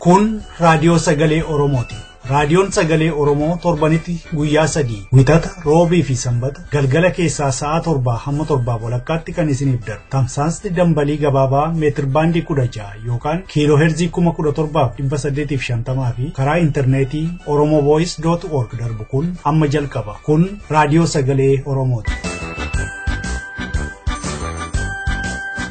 Kun raadiyoo sagalee Oromooti. Raadiyoon sagalee Oromoo torbanitti guyyaa 3 wixata roobii fi sanbata galgala keessaa sa'a 7 hamma 7 walakkaatti kan isiniif darbu. Tamsaasni dambalii gabaabaa meetir baandii 16 yookaan kiiloo heerzii 17,850 fi karaa intarneetii oromovoice.org darbu kun amma jalqaba. Kun raadiyoo sagalee Oromooti.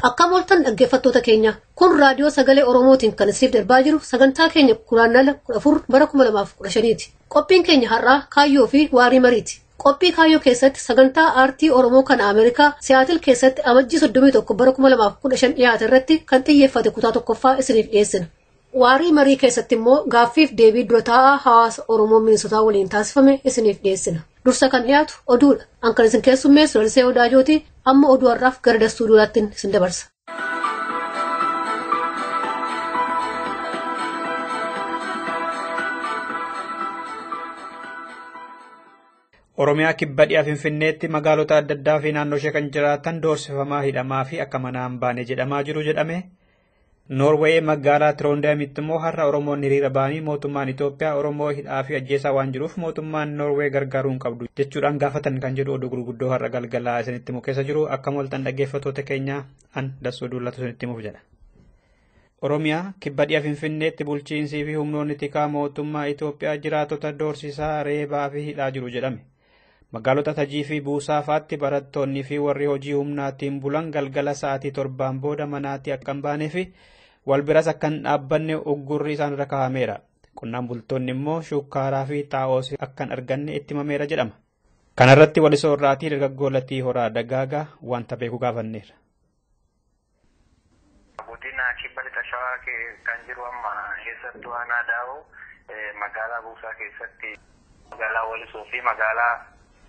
Akkam oltan dhaggeeffattoota keenya kun raadiyoo sagalee Oromootiin kan isiniif darbaa jiru sagantaa keenya kuraannala 14 bara 2015ti. Qophiin keenya har'aa kaayyoo fi waarii mariiti. Qophii kaayyoo keessatti sagantaa aartii Oromoo kan Ameerikaa Siyaatil keessatti amajjii 31 bara 2015 dhiyaate irratti kan xiyyeeffate kutaa tokkoffaa isiniif dhiyeessina. Waarii marii keessatti immoo gaaffiif deebii dura taa'aa hawaasa Oromoo Minnesotaa waliin taasifame isiniif dhiyeessina. Dursa kan dhiyaatu oduudha. Kan isin keessummeessu Lalisee Odaajooti. Amma oduu har'aaf gara dastuudiyootti isin dabarsa. Oromiyaa kibba dhiyaa Finfinneetti magaalota adda addaa fi naannoo ishee kan jiraatan doorsifamaa hidhamaa fi akka manaan baane jedhamaa jiru jedhame. Noorweey magaalaa Tiroondaamitti immoo har'a Oromoon hiriira ba'anii mootummaan Itoophiyaa Oromoo hidhaa fi ajjeesaa waan jiruuf mootummaan Noorweey gargaaruu hin qabdu jechuudhaan gaafatan kan jedhu oduu gurguddoo har'a galgalaa isinitti himu keessa jiru akka moltan dhaggeeffattoota keenya an dasoo duullatu isinitti himuuf jedha. Oromiyaa kibba dhiyaa Finfinneetti bulchiinsii fi humnoonni tikaa mootummaa Itoophiyaa jiraatota doorsisaa reebaa fi hidhaa jiru jedhame. Magaalota Tajii fi Buusaa fa'aatti barattoonni fi warri hojii humnaatiin bulan galgala sa'aatii 7 booda manaatii akka hin baanee fi wal biras akka hin dhaabbanne uggurri isaan irra kaa'ameera. Qonnaan bultoonni immoo shukkaaraa fi xaa'oos akka hin arganne itti himameera jedhama. Kana irratti walisoo irraatii dargaggoo Latii Horaa Dagaagaa wanta beeku gaafanneera. Godina kibba lixa shawaa kan jiru amma keessattuu aanaa daa'oo magaalaa Buusaa keessatti magaalaa Walisoo fi magaalaa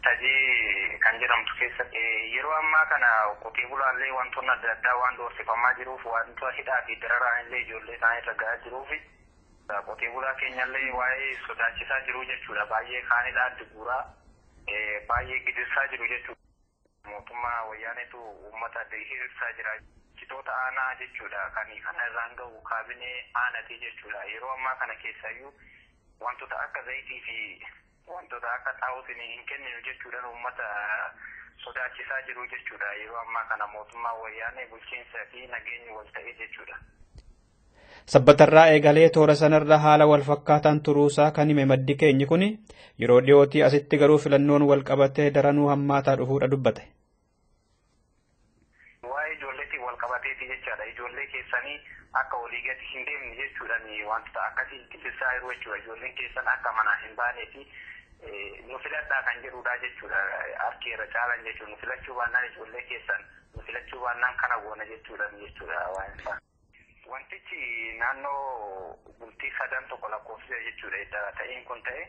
Tajii kan jedhamtu keessatti yeroo ammaa kana qotee bulaallee wantoonni adda addaa waan doorsifamaa jiruuf wantoota hidhaa fi dararaan illee ijoollee isaanii irra gahaa jiruuf qotee bulaa keenyallee waa'ee sodaachisaa jiru jechuudha. Baay'ee kaanidhaa diguuraa baay'ee gidirsaa jiru jechuudha. Mootummaa wayyaanetu uummata hirsaa jira. Citoota aanaa jechuudha kan kana irraan gahu kaabinee aanati jechuudha. Yeroo ammaa kana keessayyuu wantoota akka zayitii fi wantoota akka xaa'ootiin hin kenninu jechuudhaan uummata sodaachisaa jiru jechuudha. Yeroo ammaa kana mootummaa wayyaanee bulchiinsaa fi nageenyi wal ta'ee jechuudha. Sabbatarraa eegalee toora sanarra haala wal fakkaataan turuusaa kan hime maddi keenyi kun yeroo dhiyootii asitti garuu filannoon wal qabatee daranuu hammaataa dhufuudha dubbate. Waa'ee ijoolleetiin wal qabateeti jechaadha. Ijoollee keessanii akka waliigatti hin deemne jechuudhaan wantoota akkasii ittisaa jiru jechuudha. Ijoolleen keessan akka manaa hin baaneeti nu filadhaa kan jedhudha jechuudha. Harkeerra caalan jechuudha. Nu filachuu baannaan ijoollee keessan nu filachuu baannaan kana goona jechuudha waan isaa. Wantichi naannoo bultii 3 lakkoofsise jechuudha. Ta'een kun ta'e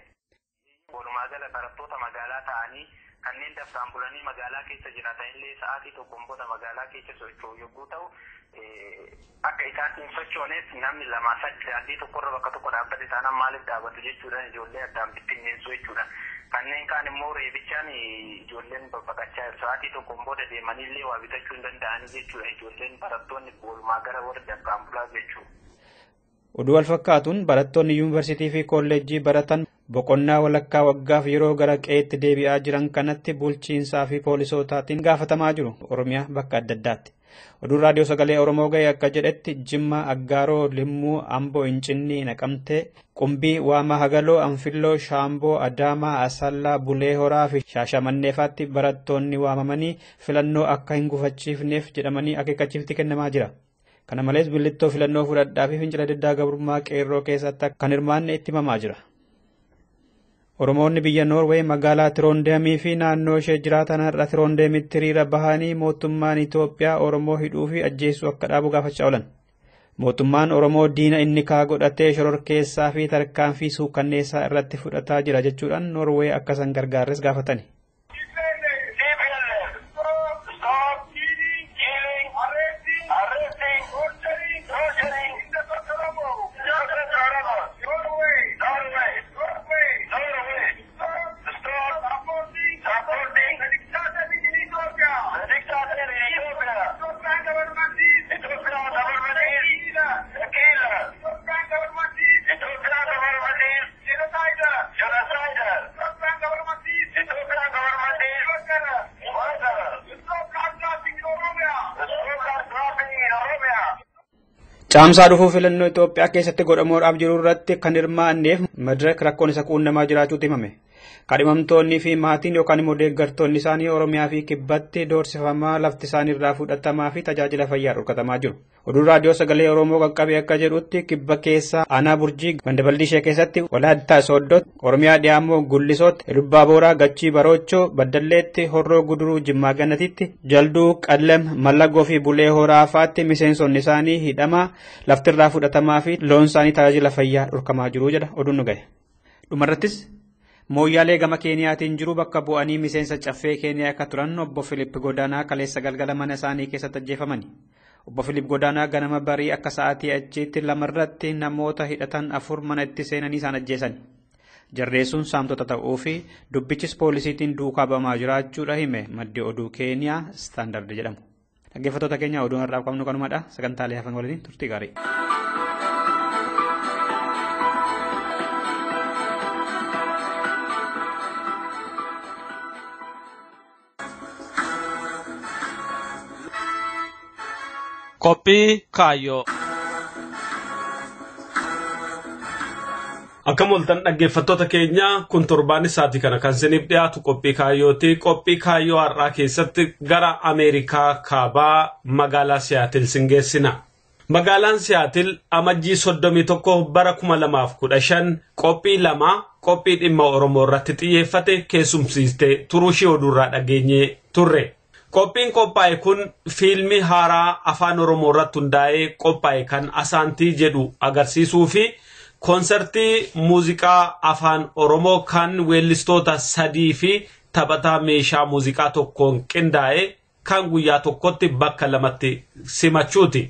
walumaa gala barattoota magaalaa ta'anii kanneen dafqaan bulanii magaalaa keessa jiraatan illee sa'aatii 1 booda magaalaa keessa socho'u yogguu ta'u akka isaan hin sochooneef namni 2-3 tokkorra bakka tokko dhaabbate taanaan maaliif dhaabbatu jechuudhaan ijoollee addaan bittinneessu jechuudha. Kanneen kaan immoo reebichaan ijoolleen babbaqachaa sa'aatii 1 booda deemanillee waa bitachuu hin danda'anii jechuudha. Ijoolleen barattoonni walumaa gara warra dafqaan bulaa jechuudha. Oduu wal fakkaatuun barattoonni yuunivarsiitii fi kolleejjii baratan boqonnaa walakkaa waggaaf yeroo gara qe'eetti deebi'aa jiran kanatti bulchiinsaa fi poolisootaatiin gaafatamaa jiru Oromiyaa bakka adda addaatti. Oduun raadiyoo sagalee Oromoo ga'e akka jedhetti Jimma, Aggaaroo, Limmuu, Amboo, Incinnii, Naqamtee, Qumbii, Waamaa, Hagaloo, Anfilloo, Shaamboo, Adaamaa, Asallaa, Bulee Horaa fi Shaashamanneefaatti barattoonni waamamanii filannoo akka hin gufachiifneef jedhamanii akeekkachiifti kennamaa jira. Kana malees billittoo filannoo fudhadhaa fi fincila diddaa gabrummaa qeerroo keessatti kan hirmaanne itti himamaa jira. Oromoonni biyya Noorweey magaalaa Tiroondaamii fi naannoo ishee jiraatan har'a Tiroondaamitti hiriira bahanii mootummaan Itoophiyaa Oromoo hidhuu fi ajjeesuu akka dhaabu gaafachaa oolan. Mootummaan Oromoo diina inni kaa godhatee shororkeessaa fi tarkaanfii suukanneessaa irratti fudhataa jira jechuudhaan Noorweey akka isaan gargaarres gaafatani. Caamsaa dhufuu filannoo Itoophiyaa keessatti godhamuudhaaf jiru irratti kan hirmaanneef Madirak rakkoon isa quunnamaa jiraachuutu himame. Kadhimamtoonni fi maatiin yookaan immoo deeggartoonni isaanii Oromiyaa fi Kibbatti doorsifamaa lafti isaanii irraa fudhatamaa fi tajaajila fayyaa dhorkatamaa jiru. Oduun raadiyoo sagalee Oromoo qaqqabee akka jedhutti Kibba keessa Aanaa Burjii Gandabaldii ishee keessatti Walaayittaa Sooddot, Oromiyaa Dhiyaamoo Gullisoot, Lubbaa Booraa Gachii Baroochoo, Baddalleetti Horroo Guduruu Jimmaa Gannatitti, Jalduu Qallem Mallagoo fi Bulee Horaafaatti miseensonni isaanii hidhamaa lafti irraa fudhatamaa fi loon isaanii tajaajila fayyaa dhorkamaa jiru jedha oduun nu gahe. Dhumarrattis Mooyyaalee gama Keeniyaatiin jiru bakka bu'anii miseensa caffee Keeniyaa akka turan obbo Filiip Godaanaa kaleessa galgala mana isaanii keessatti ajjeefamani. Obbo Filiip Godaanaa ganama barii akka sa'aatii achiitti lamarratti namoota hidhatan 4 mana itti seenanii isaan ajjeesan. Jarreessuun saamtota ta'uu fi dubbichis poolisiitiin duukaa bamaa jiraachuudha hime maddi oduu Keeniyaa Standard jedhamu. Dhaggeeffattoota keenya oduun har'aaf qabnu kanumadha. Sagantaalee hafan waliin turtii gaarii. Qophii Kaayyoo. Akkam oltan dhaggeeffattoota keenya kun torbaan isaatii kana kan isiniif dhiyaatu qophii kaayyooti. Qophii kaayyoo har'aa keessatti gara Ameerikaa kaabaa magaalaa Siyaatil singeessina. Magaalaan Siyaatil amajjii 31 bara 2015 qophii 2 qophii dhimma Oromoo irratti xiyyeeffate keessumsiiste turuushii oduurraa dhageenye turre. Qophiin qophaa'e kun fiilmii haaraa afaan Oromoo irratti hundaa'ee qophaa'e kan Asaantii jedhu agarsiisuu fi konsertii muuziqaa afaan Oromoo kan weellistoota 3 fi taphataa meeshaa muuziqaa tokkoon qindaa'e kan guyyaa tokkotti bakka 2tti simachuuti.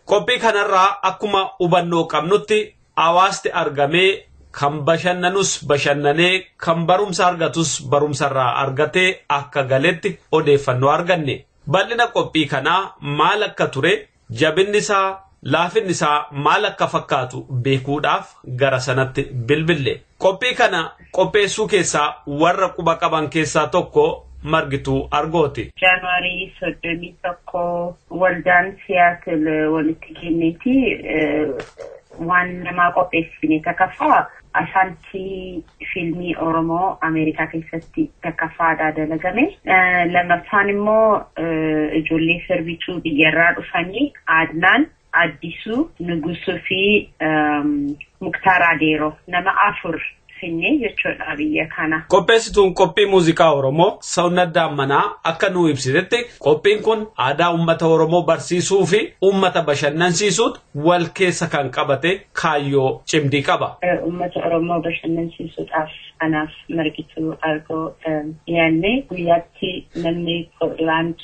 Qophii kanarraa akkuma hubannoo qabnutti hawaasti argamee kan bashannanus bashannanee kan barumsa argatus barumsarraa argatee akka galetti odeeffannoo arganne. Bal'ina qophii kanaa maal akka ture, jabinni isaa, laafinni isaa maal akka fakkaatu beekuudhaaf gara sanatti bilbille. Qophii kana qopheessuu keessaa warra quba qaban keessaa tokko Margituu Argooti. Januaarii 31 waldaan Siyaatil walitti kenneeti waan nama qopheessine takkaffaa Asaantii fiilmii Oromoo Ameerikaa keessatti takkaffaadhaa dalagame. Lammaffaan immoo ijoollee sirbituu biyyarraa dhufanii Adnaan, Addisuu, Nugusuu fi Muktaar Adeeroo nama 4 finne jechuudha biyya kana. Qopheessituun qophii muuziqaa Oromoo Sawunat Daammanaa akka nu ibsitetti qophiin kun aadaa uummata Oromoo barsiisuu fi uummata bashannansiisuut wal keessa kan qabate kaayyoo cimdii qaba. Uummata Oromoo bashannansiisuudhaaf anaaf Margituu Argoo yaanne guyyaatti namni Portland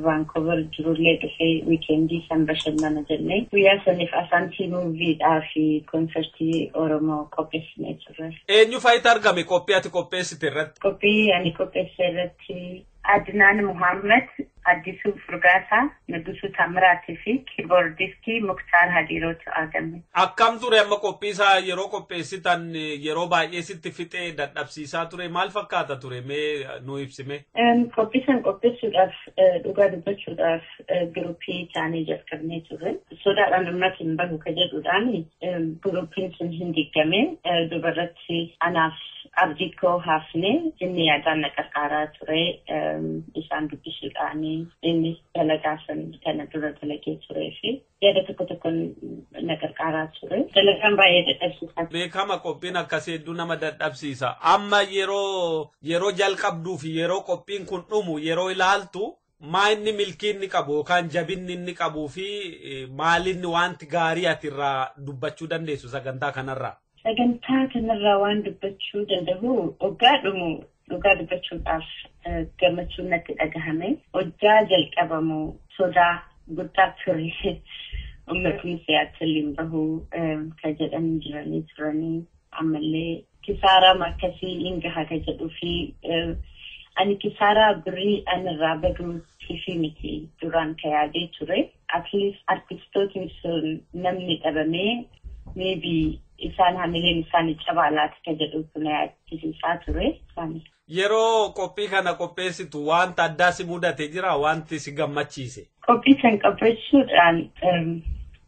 Vancouver jirullee dhufee wiikeendii san bashannana jennee guyyaa saniif Asaantii muuviidhaa fi konsertii Oromoo qopheessinee turre. Eenyu faayidaa argame qophii ati qopheessite irratti? Qophii ani qopheesse irratti Adnaan Muhammad, Addisuu Furgaasaa, Nugusuu Tamiraatii fi kiiboordistii Muktaar Hadiirootu argame. Akkam ture amma qophii isaa yeroo qopheessitan yeroo baay'ee sitti fixee dadhabsiisaa ture maal fakkaata ture mee nu ibsime? Qophii san qopheessuudhaaf dhugaa dubbachuudhaaf giruupii taanee jalqabnee turre. Sodaadhaan ummata hin bahu ka jedhuudhaan giruupiin sun hin diigame dubarratti anaaf abdiikoo haafne inni yaadaan na qarqaaraa ture isaan dubbisuudhaan inni dalagaa san kana dura dalagee turee fi yaada tokko tokko na qarqaaraa ture. Dalagaan baay'ee dadhabsiisa. Beekama qophiin akkasii hedduu nama dadhabsiisa. Amma yeroo jalqabduu fi yeroo qophiin kun dhumu yeroo ilaaltu maa inni milkii inni qabu yookaan jabinni inni qabuu fi maalinni wanti gaarii ati irraa dubbachuu dandeessu sagantaa kanarraa? Sagantaa kanarraa waan dubbachuu danda'u waggaa dhumu dhugaa dubbachuudhaaf gammachuun natti dhagahame. Hojjaa jalqabamu sodaa guddaa ture uummatni Siyaatiliin bahu ka jedhanii jiranii turanii ammallee kisaaraa akkasii hin gaha ka jedhuu fi ani kisaaraa birrii anirraa baduutii fi miti duraan ka yaadee ture. At least artistootni sun namni dhabamee maybe isaan hamileen isaanii cabaalaati ka jedhuutu na yaachisiisaa ture. Yeroo qophii kana qopheessitu wanta addaa si mudate jira wanti si gammachiise? Qophii san qopheessuudhaan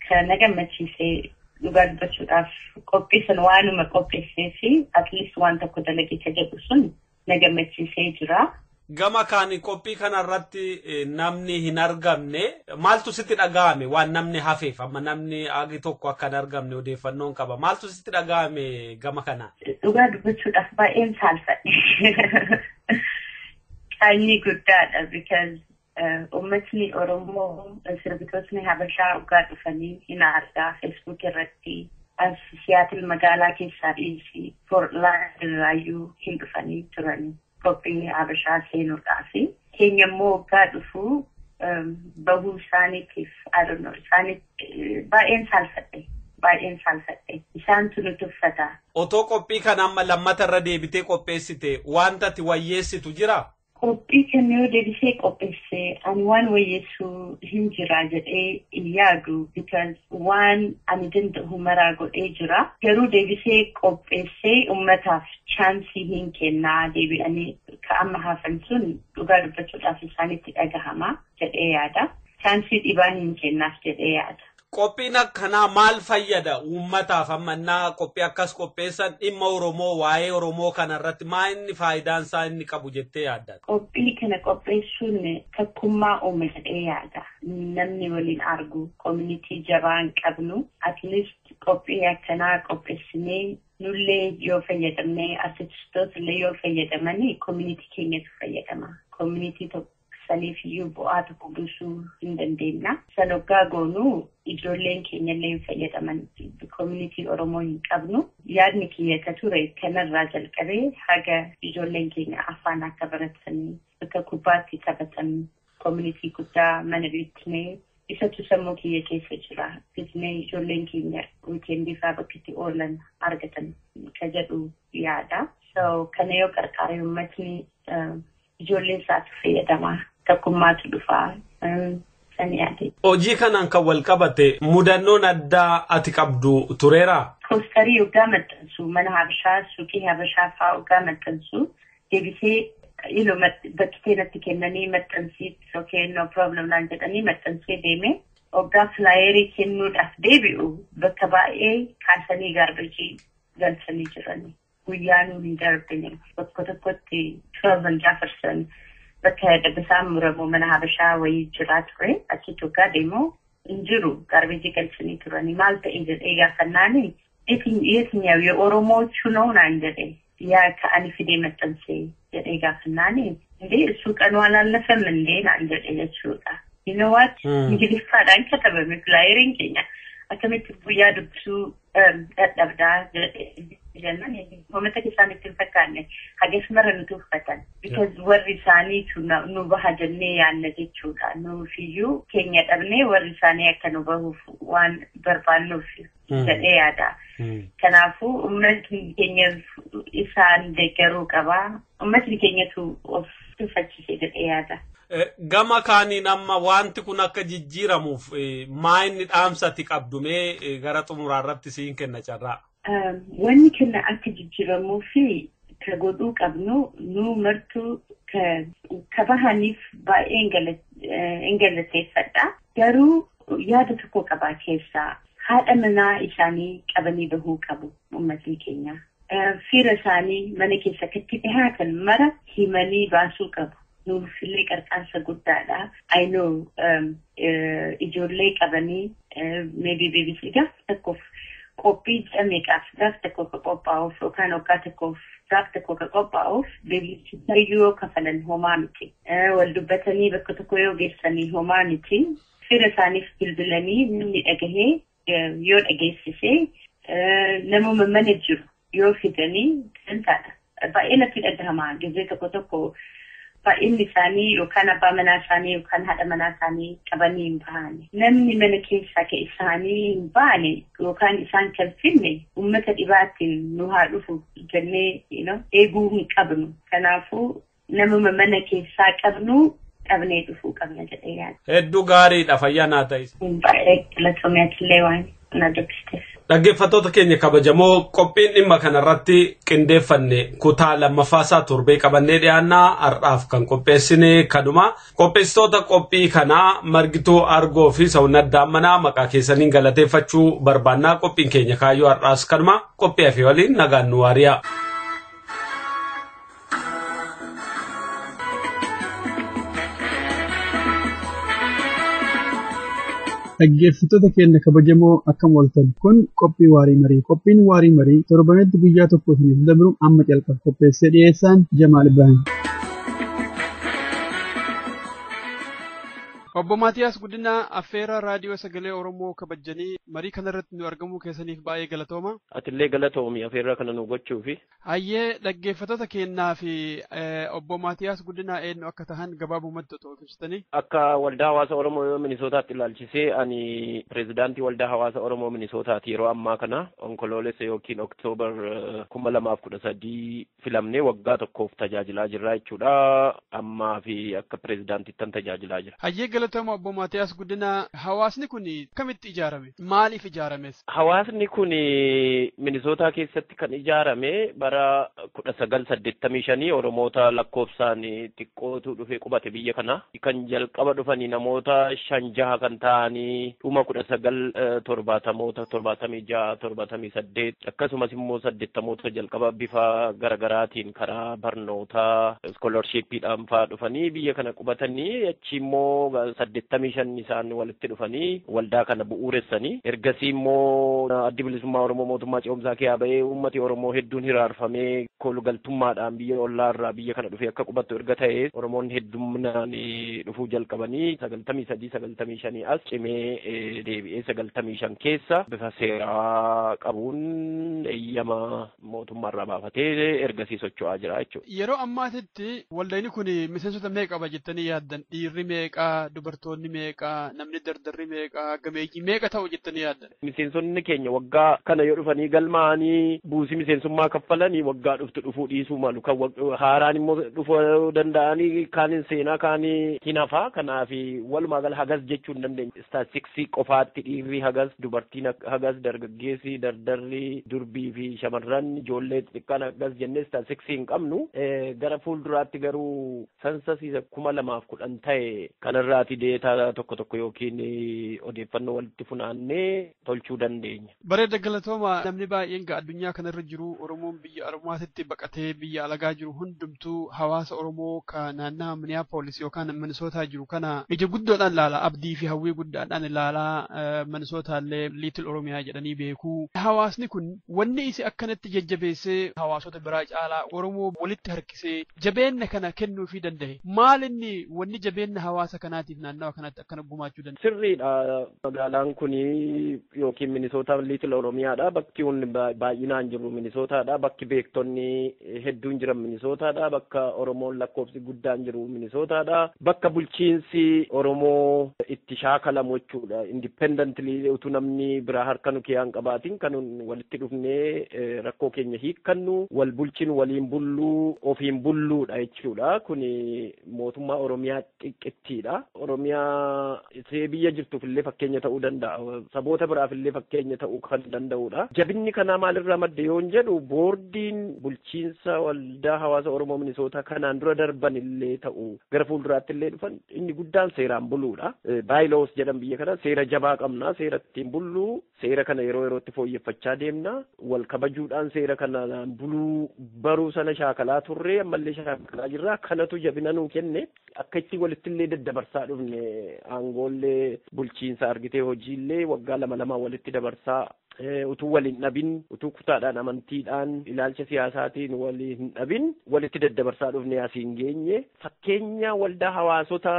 kana gammachiisee dhugaa dubbachuudhaaf qophiisan waanuma qopheessee fi at least waan tokko dalagee ka jedhu sun na gammachiisee jira. Gama kaanii qophii kanarratti namni hin argamne maaltu sitti dhaga'ame waan namni hafeef amma namni agi tokko akka hin argamne odeeffannoon qaba maaltu sitti dhaga'ame gama kana? Dhugaa dubbachuudhaaf baay'een saalfadhe. Qaanyii guddaadha because ummatni Oromoo sirbitootni Habashaa dhugaa dhufanii hin argaa Facebook irratti as Siyaatil magaalaa keessaa dhiisi Portland irraayyuu hin dhufanii turani. Qophii Habashaa seenuudhaafi keenya immoo waggaa dhufu bahuu isaaniitiif baay'een saalfadhe isaantu nuti uffata. Otoo qophii kana amma lammata irra deebitee qopheessite wanta ati wayyeessitu jira? Qophii kana yoo deebisee qopheesse ani waan wayyeessu hin jira jedhee hin yaadu because waan ani danda'u maraa godhee jira. Garuu deebisee qopheessee ummataaf chaansii hin kennaa deebi'anii ka amma hafan sun dhugaa dubbachuudhaaf isaanitti dhagahama jedhee yaada. Chaansii dhibaa hin kennaaf jedhee yaada. Qophiin akkanaa maal fayyada uummataaf ammannaa qophii akkas qopheessan dhimma Oromoo waa'ee Oromoo kanarratti maa inni faayidaan isaa inni qabu jettee yaadda? Qophii kana qopheessuun takkummaa uume jedhee yaada. Namni waliin argu community jabaan qabnu at least qophii akkanaa qopheessinee nullee yoo fayyadamne artistoota illee yoo fayyadamanii community keenyatu fayyadama. Community saniif iyyuu bu'aa tokko buusuu hin dandeenya. San hoggaa goonuu ijoolleen keenya illee hin fayyadaman community Oromoo hin qabnu. Yaadni kiyya ka ture kanarraa jalqabee haga ijoolleen keenya afaan akka baratanii bakka kubbaatti taphatan community guddaa mana bitnee isatu sammuu kiyya keessa jira. Bitnee ijoolleen keenya weekendii fa'aa bakka itti oolan argatan ka jedhu yaada. So kana yoo qarqaare uummatni ijoolleen isaatu fayyadamaa. Takkummaatu dhufaa sani yaade. Hojii kanaan kan wal qabate mudannoon addaa ati qabdu tureera? Poostarii hoggaa maxxansu mana Habashaa suuqii Habashaa fa'aa hoggaa maxxansu deebisee bakkitee natti kennanii maxxansii okay no problem naan jedhanii maxxansee deeme hoggaa flaayerii kennuudhaaf deebi'u bakka baay'ee kaasanii gaarbajii galchanii jirani. Guyyaanuu hin darbine bakka tokkotti 12 Jefferson bakka dabbasaan muramu mana Habashaa wayii jiraa ture achi hoggaa deemu hin jiru gaarbajii galchanii turani maal ta'e jedhee gaafannaani የትኛው የኦሮሞዎቹ ነው naan jedhe yaa ka'anii fidee maxxansee jedhee gaafannaani እንዴ እሱ ቀኑ አላለፈም እንዴ naan jedhe jechuudha. You know what? Ingiliffaadhaan katabame flyeriin keenya akkamitti guyyaa dubbisuu dadhabdaa jennan uummata isaanitti hin fakkaanne hagas mara nuti uffatan because warri isaaniitu nu baha jennee yaanna jechuudha. Nuufiyyuu keenya dhabnee warri isaanii akka nu bahuuf waan barbaannuuf jedhee yaada. Kanaafuu uummatni keenya isaan deeggaruu qabaa. Uummatni keenyatu of tuffachiise jedhee yaada. Gama kaaniin amma wanti kun akka jijjiiramuuf maa inni dhaamsati qabdumee gara xumuraarratti siin kenna carraa? Wanni kenna akka jijjiiramuu fi ka godhuu qabnu nu martuu ka bahaniif baay'ee hin galateeffadha. Garuu yaada tokko qabaa keessaa haadha manaa isaanii qabanii bahuu qabu uummatni keenya. Fiira isaanii mana keessa katti dhihaatan mara himanii baasuu qabu. Nuufillee qarqaarsa guddaadha. I know ijoollee qabanii maybe beebisii gaaf tokkoof qophii jedhameeqaaf gaaf tokko ka qophaa'uuf yookaan waggaa tokkoof gaaf tokko ka qophaa'uuf beebisicha yoo kafalan homaa miti. Wal dubbatanii bakka tokko yoo geessanii homaa miti. Fira isaaniif bilbilanii namni dhagahee yoo dhageessisee namuma mana jiru yoo fidanii dantaadha. Baay'ee natti dhagahamaa gizee tokko baay'inni isaanii yookaan abbaa manaa isaanii yookaan haadha manaa isaanii qabanii hin baane. Namni mana keessaa ka isaanii hin baane yookaan isaan kan finne uummata dhibaattiin nu haa dhufu jennee eeguu hin qabnu. Kanaafuu namuma mana keessaa qabnu qabnee dhufuu qabna jedhee yaada. Hedduu gaariidha fayyaa naa ta'is. Baay'ee galatoomiyaatillee waan na dubbifteef. Dhaggeeffattoota keenya kabajamoo qophiin dhimma kanarratti qindeeffanne kutaa lammaffaasaa torbee qabannee dhiyaannaa har'aaf kan qopheessine kanuma qopheessitoota qophii kanaa Margituu Argoo fi Sawunaddaa Manaa maqaa keessaniin galateeffachuu barbaannaa qophiin keenya kaayyoo har'aas kanuma qophii afii waliin nagaan nu waariyaa. Dhaggeeffattoota keenya kabajamoo akkam ooltan kun qophii waarii marii qophiin waarii marii torbanetti guyyaa tokko isiniif dabru amma calqaba qopheessee dhiyeessaan Jamaal Ibrahim. Obbo Maatiyaas Guddinaa affeera raadiyoo sagalee Oromoo kabajanii marii kanarratti nu argamuu keessaniif baay'ee galatooma. Atillee galatoomi affeera kana nu gochuufi. Hayyee dhaggeeffattoota keenyaa fi obbo Maatiyaas Guddinaa eenyu akka tahan gabaabumatti otoo ibsitanii. Akka waldaa hawaasa Oromoo Minisootaatti ilaalchisee ani pireezidaantii waldaa hawaasa Oromoo Minisootaati yeroo ammaa kana onkoloolessa yookiin Oktoobar 2013 filamnee waggaa tokkoof tajaajilaa jirra jechuudha. Ammaa fi akka pireezidaantiittan tajaajilaa jira. Hayyee galatoomaa obbo Maatiyaas Guddinaa hawaasni kun kamitti ijaarame? Maaliif ijaarames? Hawaasni kun Minisootaa keessatti kan ijaarame bara 1985 Oromoota lakkoofsaan xiqqootu dhufee qubate biyya kana. Kan jalqaba dhufanii namoota 5-6 kan ta'anii dhuma 1970moota 76 78 akkasumas immoo 80moota jalqaba bifa garagaraatiin karaa barnootaa scholarshipidhaan fa'aa dhufanii biyya kana qubatanii achi immoo 85 isaan walitti dhufanii waldaa kana bu'uuressanii ergasii immoo addi bilisummaa Oromoo mootummaa ce'umsaa keessaa ba'ee uummati Oromoo hedduun hiraarfamee kolugaltummaadhaan biyya ollaarraa biyya kana dhufee akka qubattu erga ta'e Oromoonni hedduminaan dhufuu jalqabanii 93-95 as cimee deebi'ee 95 keessa bifa seeraa qabuun eeyyama mootummaarraa baafatee ergasii socho'aa jira jechuudha. Yeroo ammaatitti waldaan kun miseensota meeqa qaba jettanii yaaddan? Dhiirri meeqa? Dubartoonni meeqa? Namni dardarri meeqa? Gameeyyii meeqa ta'u jettanii yaaddan? Miseensonni keenya waggaa kana yoo dhufanii galmaa'anii buusii miseensummaa kaffalanii waggaa dhufuu dhiisuu malu kan haaraan immoo dhufuu danda'anii kaaniin seenaa kaanii hinafaa kanaaf walumaa gala hagas jechuu hin dandeenye. Istaatistiksii qofaatti dhiirri hagas dubartiin hagas dargaggeessi dardarri durbii fi shamarran ijoollee xixiqqaan hagas jennee istaatistiksii hin qabnu gara fuulduraatti garuu sansasiisa 2010 ta'e kanarraati deetaa tokko yookiin odeeffannoo walitti funaannee tolchuu dandeenya. Bareeda galatooma namni baay'een addunyaa kanarra jiru Oromoon biyya Oromaatitti baqatee biyya alagaa jiru hundumtuu hawaasa Oromoo kan naannaa Minneapolis yookaan Minisootaa jiru kana ija guddaadhaan ilaala abdii fi hawwii guddaadhaan ilaala Minisootallee Liitil Oromiyaa jedhanii beeku. Hawaasni kun wanni isi akkanatti jajjabeessee hawaasota biraa caalaa Oromoo walitti harkisee jabeenya kana kennuufii danda'e. Maal inni wanni jabeenya hawaasa kanaatiif naannawa kanatti akkana gumaachuu danda'e? Sirriidha. Magaalaan kun yookiin Minisootaa Liitil Oromiyaadha. Bakki hundi baay'inaan jiru Minisootaadha. Bakki beektonni hedduun jiran Minisootaadha. Bakka Oromoon lakkoofsi guddaan jiru Minisootaadha. Bakka bulchiinsi Oromoo itti shaakalamu jechuudha. Independently utuu namni biraa harka nu keessaan qabaatiin kan walitti dhufnee rakkoo keenya hiikkannu wal bulchinu waliin bulluu ofiin bulluudha jechuudha. Kun mootummaa Oromiyaa xiqqittiidha. Oromiyaa isee biyya jirtuuf illee fakkeenya ta'uu danda'a. Saboota biraaf illee fakkeenya ta'uu kan danda'udha. Jabinni kanaa maalirraa madde yoo jedhu boordiin bulchiinsa waldaa hawaasa Oromoo Minisootaa kanaan dura darban illee ta'u gara fuulduraatti illee dhufan inni guddaan seeraan buluudha. Baayiloos jedhan biyya kana seera jabaa qabna. Seera ittiin bulluu seera kana yerootti fooyyeffachaa deemna. Wal kabajuudhaan seera kana buluu baruu sana shaakalaa turre ammallee shaakalaa jirra. Kanatu jabina nuu kenne akka itti walitti illee daddabarsaa dhufne aangoollee bulchiinsa argitee hojiillee waggaa 2 walitti dabarsaa utuu waliin dhabin utuu kutaadhaan amantiidhaan ilaalcha siyaasaatiin waliin dhabin walitti daddabarsaa dhufne asiin geenye fakkeenya waldaa hawaasota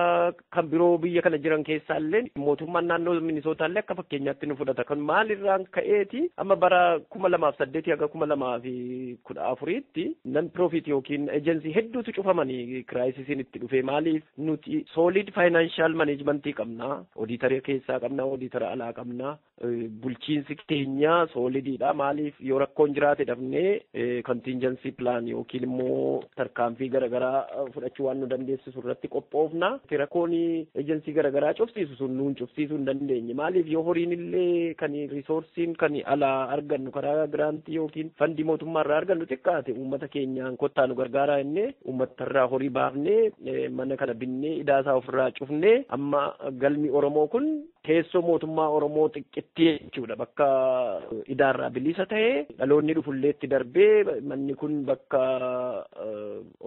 kan biroo biyya kana jiran keessaallee mootummaan naannoo Minisootallee akka fakkeenyaatti nu fudhata kan maalirraan ka'eeti amma bara 2008 haga 2014tti nan profit yookiin agency hedduutu cufamanii kiraayisiin itti dhufee maaliif nuti solid financial management qabna, auditor keessaa qabna, auditor alaa qabna, bulchiinsi keenya soolidiidha. Maaliif yoo rakkoon jiraate dhabnee contingency plan yookiin immoo tarkaanfii garaagaraa fudhachuu waan nu dandeessisu irratti qophoofna. Rakkoon ejensii garaagaraa cufsiisu sun nuun cufsiisuu hin dandeenye. Maaliif yoo horiin illee kan riisoorsiin kan alaa argannu karaa giraantii yookiin fandii mootummaa irraa argannu xiqqaate uummata keenyaan kottaa nu gargaaraa jennee uummata irraa horii baafnee mana kana binnee idaasaa ofirraa cufnee amma galmi Oromoo kun teessoo mootummaa Oromoo xiqqittii jechuudha. Bakka idaarraa bilisa ta'ee dhaloonni dhufullee itti darbee manni kun bakka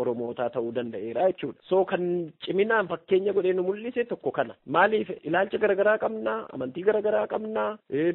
Oromootaa ta'uu danda'eera jechuudha. So kan ciminaan fakkeenya godhee nu mul'ise tokko kana. Maaliif ilaalcha garaagaraa qabna, amantii garaagaraa qabna,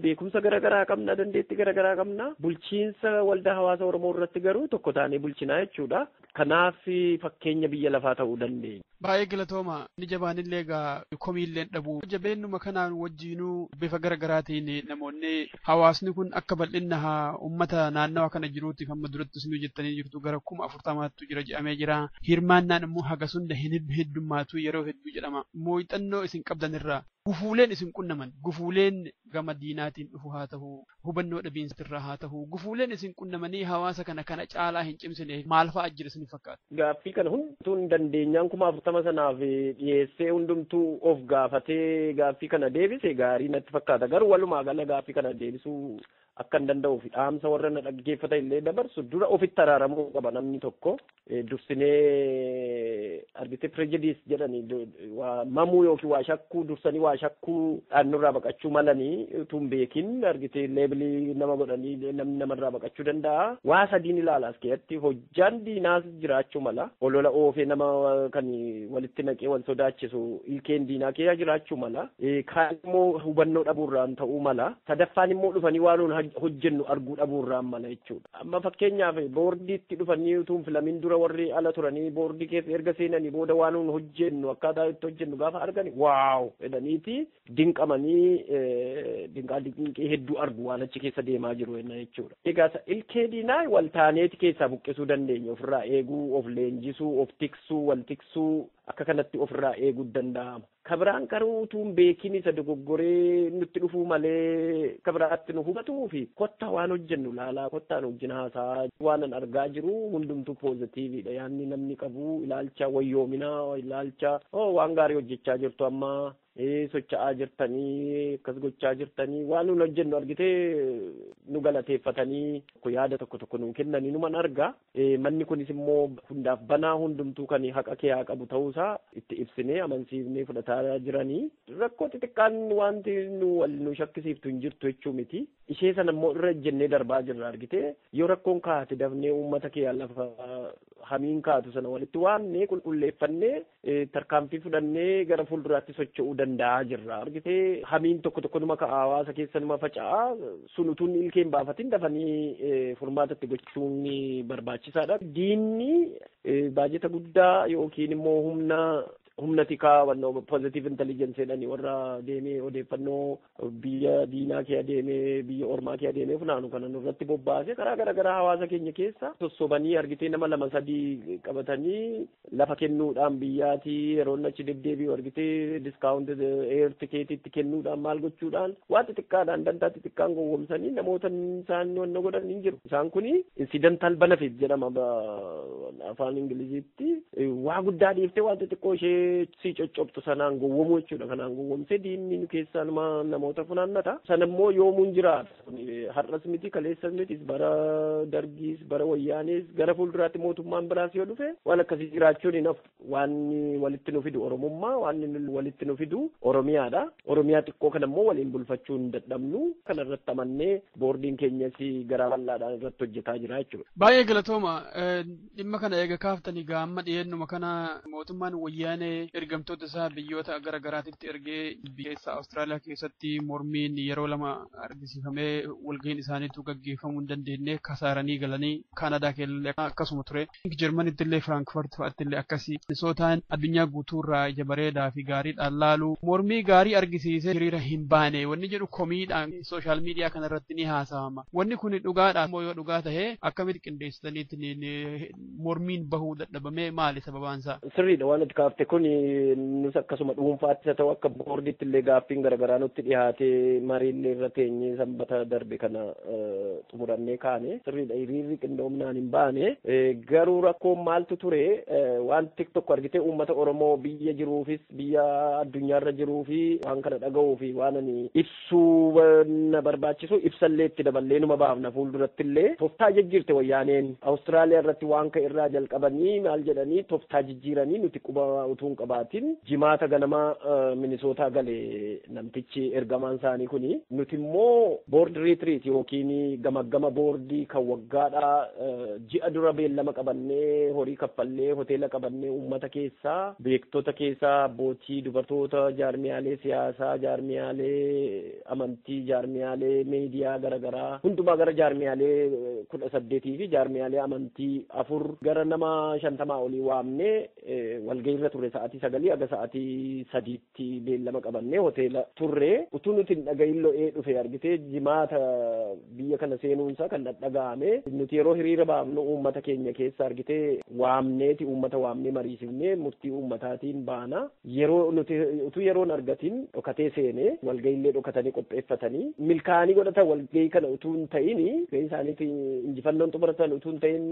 beekumsa garaagaraa qabna, dandeettii garaagaraa qabna. Bulchiinsa waldaa hawaasa Oromoo irratti garuu tokko taanee bulchinaa jechuudha. Kanaaf fakkeenya biyya lafaa ta'uu dandeenya. Baay'ee galatooma. Ni jabaanillee egaa komiillee dhabu. Jabeennuma kanaan wajjinuu bifa garaagaraatiin namoonni hawaasni kun akka bal'inna uummata naannawa kana jiruutiif amma duratti isinuu jettanii jirtu gara 40,000 jira jedhamee jira. Hirmaannaan immoo haga sunda hin heddummaatu yeroo hedduu jedhama. Muuxannoo isin qabdan irraa gufuuleen isin qunnaman gufuuleen gama diinaatiin dhufu haa ta'u hubannoo dhabiinsa irraa haa ta'u gufuuleen isin qunnamanii hawaasa kana caalaa hin cimsine maal fa'aa jira isin fakkaata. Gaaffii kana hundumtuu hin dandeenyaan 40,000 sanaaf dhiyeessee hundumtuu of gaafatee gaaffii kana deebise gaarii natti fakkaata. Garuu walumaa gala gaaffii kana deebisuu akka hin danda'uuf dhaamsa warra na dhaggeeffata illee dabarsu dura ofitti araaramuu qaba namni tokko. Dursinee argite prejudice jedhanii mamuu yookiin waa shakkuu dursanii waa shakkuu dhaannurraa baqachuu malanii utuu hin beekin argite leebilii nama godhanii namni namarraa baqachuu danda'a. Waa sadiin ilaalaas keessatti hojjaan diinaas jiraachuu mala. Olola oofee nama kan walitti naqee wal sodaachisu ilkeen diinaa keessa jiraachuu mala. Kaan immoo hubannoo dhabuurraan ta'uu mala. Sadaffaan immoo dhufanii waan hojjennu arguu dhabuurraan mala jechuudha. Amma fakkeenyaaf boordiitti dhufanii utuu hin filamin dura warri ala turanii boordii keessa erga seenanii booda waan hojjennu akkaataa itti hojjennu gaafa argani waaw jedhaniiti dinqamanii dinqii hedduu argu waan achi keessa deemaa jiru jechuudha. Egaa ilkee diinaa wal taaneeti keessaa buqqisuu dandeenya ofirraa eeguu of leenjisuu of tiksuu wal tiksuu akka kanatti ofirraa eeguu danda'ama. Kabiraan garuu utuu hin beekin isa dogoggoree nutti dhufuu malee kabiraatti nu hubatuu fi kottaa waan hojjennu laalaa kottaan wajjin haasaa waan argaa jiru hundumtuu poozitiiviidha. Yaanni namni qabu ilaalcha wayyoominaa ilaalcha waan gaarii hojjechaa jirtu amma socho'aa jirtanii akkas gochaa jirtanii waan nun hojjennu argitee nu galateeffatanii yaada tokko nu kennanii numan argaa. Manni kunis immoo hundaaf banaa hundumtuu kan haqa kee haa qabu ta'uusaa itti ibsinee amansiifnee fudhataa jiranii. Rakkoo xixiqqaan wanti nu shakkisiiftu hin jirtu jechuu miti. Ishee sana immoo irra jennee darbaa jirra argitee yoo rakkoon kaate dafnee uummata kee lafa hamiin kaatu sana walitti waamnee qulqulleeffannee tarkaanfii fudhannee gara fuulduraatti socho'uu danda'a jirra argitee hamiin tokko numa hawaasa keessa numa faca'a sun utuun ilkeen baafatin dafanii furmaatatti gochuun barbaachisaadha. Diinni baajeta guddaa yookiin immoo humna tikaa wannoo positive intelligence jedhanii warra deemee odeeffannoo biyya diinaa kee deemee biyya ormaa kee deemee funaanu kana nurratti bobbaase karaa garaagaraa hawaasa keenya keessa sossobanii argitee nama 2-3 qabatanii lafa kennuudhaan biyyaatii yeroo achi deddeebi'u argitee discount air ticketitti kennuudhaan maal gochuudhaan waan xixiqqaadhaan dantaa xixiqqaan gowwomsanii namoota isaan wanna godhan hin jiru. Isaan kuni incidental benefit jedhama afaan Ingiliziitti waa guddaa dhiiftee waan xixiqqoo ishee si coccobtu sanaan gowwomuu jechuudha. Kanaan gowwomsee diinni nu keessaa namoota funaannata. Sana immoo yoomuun jiraata. Har'as miti kaleessas miti bara dargiis bara wayyaanis gara fuulduraatti mootummaan biraas yoo dhufe waan akkasii jiraachuun hin hafu. Waan walitti nu fidu Oromummaa waan walitti nu fidu Oromiyaadha. Oromiyaa xiqqoo kana immoo waliin bulfachuu hin dadhabnu. Kana irratti amannee boordiin keenyas garaa bal'aadhaan irratti hojjetaa jira jechuudha. Baay'ee galatooma. Dhimma kana eega kaaftanii gaamma dhiyeennuma kana mootummaan wayyaanee ergamtoota isaa biyyoota garaagaraatitti ergee biyya Awustiraaliyaa keessatti mormiin yeroo 2 argisiifamee walgahiin isaaniitu gaggeeffamuu hin dandeenye kasaaranii galanii Kaanadaa keessatti akkasuma ture. Jarmanitti illee Firaankfurt fa'aatti illee akkasii Minisootaan addunyaa guutuurraa ija bareedaa fi gaariidhaan laalu mormii gaarii argisiisee hiriira hin baane wanni jedhu komiidhaan sooshaal miidiyaa kanarratti ni haasawama. Wanni kun dhugaadha moo yoo dhugaa ta'e akkamitti qindeessitaniitti mormiin bahuu dadhabame maali sababaansaa? Sirriidha waan itti kaafte kun nus akkasuma dhuunfaatti haa ta'u akka boordiitti illee gaaffiin garaagaraa nutti dhiyaatee mariillee irra teenyee sanbata darbe kana xumurannee kaane sirriidha hiriirri qindoomnaan hin baane garuu rakkoon maaltu ture waan tiktok argitee uummata Oromoo biyya jiruufis biyya addunyaarra jiruu fi waan kana dhaga'uu fi waan ani ibsuu na barbaachisu ibsallee itti daballee numa baafna fuulduratti illee tooftaa jijjiirte wayyaaneen Awustiraaliyaa irratti waan ka irraa jalqabanii maal jedhanii tooftaa jijjiiranii nuti quba utuu hin qabaatin jimaata ganamaa Minisootaa galee namtichi ergamaan isaanii kuni nuti immoo boord riitiriit yookiin gamaggama boordii kan waggaadha ji'a dura beellama qabannee horii kaffallee hoteela qabannee uummata keessaa beektota keessaa abbootii dubartoota jaarmiyaalee siyaasaa jaarmiyaalee amantii jaarmiyaalee miidiyaa garaagaraa hundumaa gara jaarmiyaalee 18 fi jaarmiyaalee amantii 4 gara nama 50 olii waamnee walgahiirra turre sa'aatii 9 aga sa'aatii 3tti beellama qabannee hoteela turre utuu nuti hin dhagahin lo'ee dhufe argitee jimaata biyya kana seenuunsa kan dhaga'ame nuti yeroo hiriira baafnu uummata keenya keessa argitee waamneeti uummata waamnee mariisifnee murtii uummataatiin baana yeroo nuti utuu yeroon argatin dhokatee seene walgahiillee dhokatanii qopheeffatanii milkaanii godhatan walgahii kana utuu hin ta'ini gahii isaaniiti injifannoon xumuratan utuu hin ta'in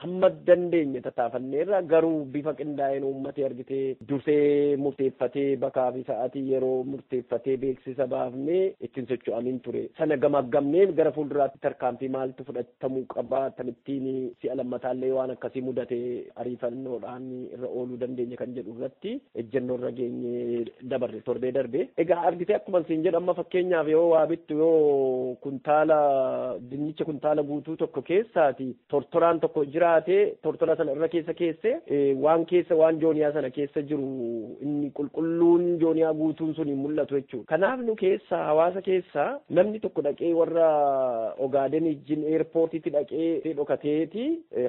hamma dandeenye tattaafanneerra garuu bifa qindaa'een uummati argitee dursee murteeffatee bakaa fi sa'aatii yeroo murteeffatee beeksisa baafnee ittiin socho'aniin ture sana gamaggamnee gara fuulduraatti tarkaanfii maaltu fudhatamuu qaba tamittiin si'a lammataallee waan akkasii mudate ariifannoodhaan irra ooluu dandeenya kan jedhu irratti ejjennoo irra geenye dabarre torbee darbe egaa argitee akkuma siin jedhu amma fakkeenyaaf yoo waa bittu yoo kuntaala dinnicha kuntaala guutuu tokko keessaati tortoraan tokko jiraate tortora sana irra keesse waan jooniyaa sana keessa jiru inni qulqulluun jooniyaa guutuun sun hin mul'atu jechuudha kanaaf nu keessa hawaasa keessa namni tokko dhaqee warra Ogaaden ijjin eerpoortiitti dhaqee dhokateeti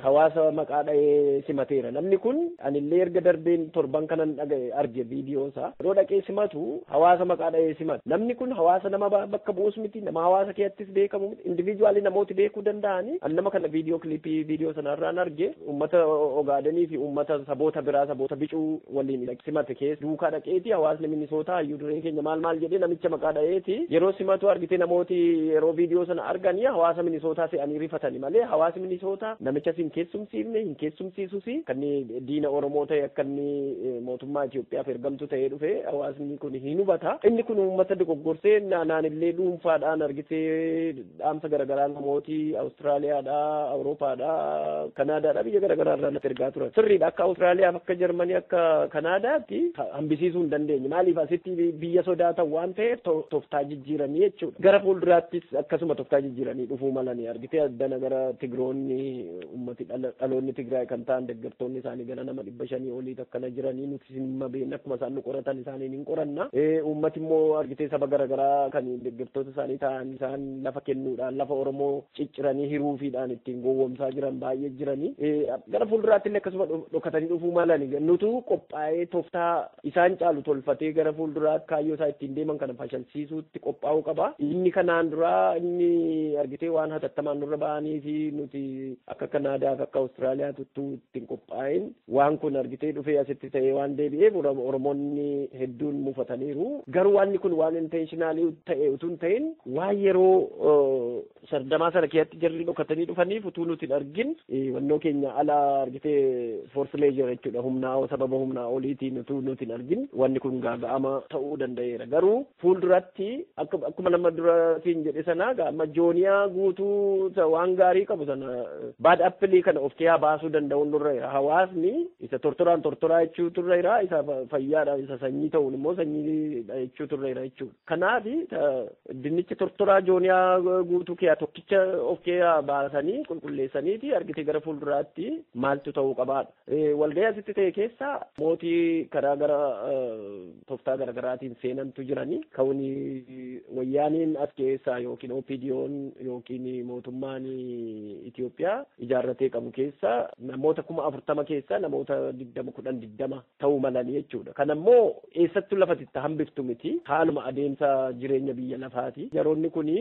hawaasa maqaa dha'ee simateera namni kun anillee erga darbeen torban kanan dhaga'e arge viidiyoosaa yeroo dhaqee simatu hawaasa maqaa dha'ee simata namni kun hawaasa nama bakka bu'us miti nama hawaasa keessattis beekamu miti individuaalii namooti beekuu danda'anii an nama kana viidiyoo sanarraan arge uummata Ogaadenii fi uummata saboota biraa saboota bicuu waliin simate keessa duukaa dhaqeeti hawaasni Minisootaa hayyuu dureen keenya maal jedhee namicha maqaa dha'eeti yeroo simatu argite namooti yeroo viidiyoo sana arganii hawaasa Minisootaa se'anii rifatanii malee hawaasni Minisootaa namicha hin keessumsiifne hin keessumsiisus kan diina Oromoo ta'e akka inni mootummaa Itoophiyaaf ergamtu ta'ee dhufe hawaasni kun hin hubata inni kun uummata dogoggorsee naanillee dhuunfaadhaan argitee dhaamsa garaagaraa namooti Awustiraaliyaadhaa Awuroopaadhaa Kanaadaadhaa biyya garaagaraa irraa natti ergaa turan sirriidha akka Awustiraaliyaaf akka Jarmanii akka Kanaadaatti hambisiisuu hin dandeenye maaliif asitti biyya sodaatan waan ta'eef tooftaa jijjiiranii jechuudha gara fuulduraattis akkasuma tooftaa jijjiiranii dhufuu malanii argitee addana gara Tigiroonni uummati dhaloonni Tigraay kan ta'an deeggartoonni isaanii gara nama 500 olii akkana jiranii nuti simma beekna akkuma isaan nu qoratan isaaniin hin qoranna uummati immoo argitee saba garaagaraa kan deeggartoota isaanii ta'an isaan lafa kennuudhaan lafa Oromoo cicciranii hiruufiidhaan ittiin gowwoomsaa jiran baay'ee jiranii gara fuulduraatti illee akkasuma dhokatanii dhufuu malanii nutu qophaa'ee tooftaa isaan caalu tolfatee gara fuulduraatti kaayyoo isaa ittiin deeman kana fashalsiisuutti qophaa'uu qaba inni kanaan duraa inni argitee waan hatattamaan nurra ba'anii fi nuti akka Kanaadaaf akka Awustiraaliyaatti ittiin qophaa'in waan kun argitee dhufee asitti ta'ee waan deebi'eef Oromoonni hedduun mufataniiru garuu waan kun waan intentionaalii ta'e utuu hin ta'in waan yeroo sardamaa sana keessatti jarri dhokatanii dhufaniif utuu nuti hin argin wannoo keenya ala argitee force majeure jechuudha humnaa sababa humnaa oliitiin utuu nuti hin argin wanni kun gaaga'ama ta'uu danda'eera garuu fuulduratti akkuma nama duraatiin jedhe sana amma jooniyaa guutuu waan gaarii qabu sana baad appilii kana of keessaa baasuu danda'uun nurra jira hawaasni isa tortoraa jechuu turre jira isa fayyaadha isa sanyii ta'uun immoo sanyii jechuu turre jira jechuudha kanaaf dinnicha tortoraa jooniyaa guutuu keessaa tokkicha of keessaa baasanii qulqulleessaniiti argitee gara fuulduraatti maaltu ta'uu qabaadha walgahii asitti ta'e keessa mootii karaa gara tooftaa garaagaraatiin seenantu jiranii ka'uun wayyaaniin as keessaa yookiin OPDO'n yookiin mootummaan Itoophiyaa ijaarratee qabu keessa namoota 40,000 keessa namoota 20 ta'uu malanii jechuudha. Kanammoo eessattuu lafatti hambiftu miti haaluma adeemsa jireenya biyya lafaati. Yeroonni kuni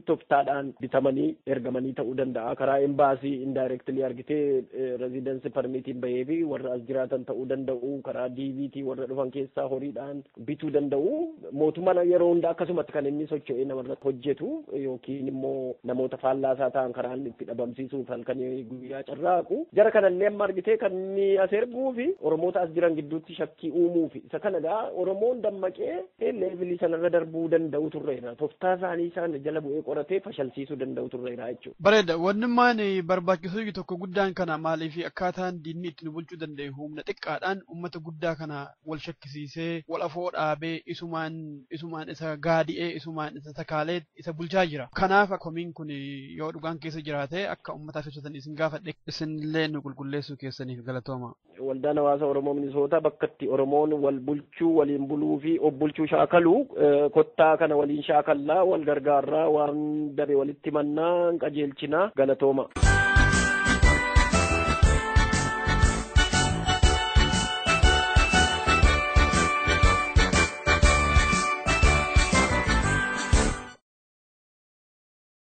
tooftaadhaan bitamanii ergamanii ta'uu danda'a. Karaa embaasii indirectly argitee residency permitiin bahee fi warra as jiraatan ta'uu danda'u. danda'u karaa DVT warra dhufan keessaa horiidhaan bituu danda'u mootummaan yeroo hunda akkasumatti kan inni socho'ee namarratti hojjetu yookiin immoo namoota faallaasaa ta'an karaan itti dhabamsiisuuf halkan guyyaa carraaqu jara kanallee amma argitee kan inni as erguu fi Oromoota as jiran gidduutti shakkii uumuu fi isa kanadha Oromoon dammaqee leevilii sanarra darbuu danda'u turreera toftaa isaanii isaan jala bu'ee qoratee fashalsiisuu danda'u turreera jechuudha. Bareeda wannummaan barbaachisuu tokko guddaan kana maaliif akkaataan diinni itti nu bulchuu danda'e humna xiqqaadhaan uummata guddaa kana wal shakkisiisee wal afoo dhaabee isumaan isa gaadi'ee isumaan isa takaalee isa bulchaa jira. Kanaaf komiin kun yoo dhugaan keessa jiraate akka uummataaf ibsatan isin gaafadhe isinillee nu qulqulleessuu keessaniif galatooma. Waldaan hawaasa Oromoo Minisootaa bakka itti Oromoon wal bulchuu waliin buluu fi of bulchuu shaakaluu kottaa kana waliin shaakallaa wal gargaarraa waan dabe walitti mannaa qajeelchinaa galatooma.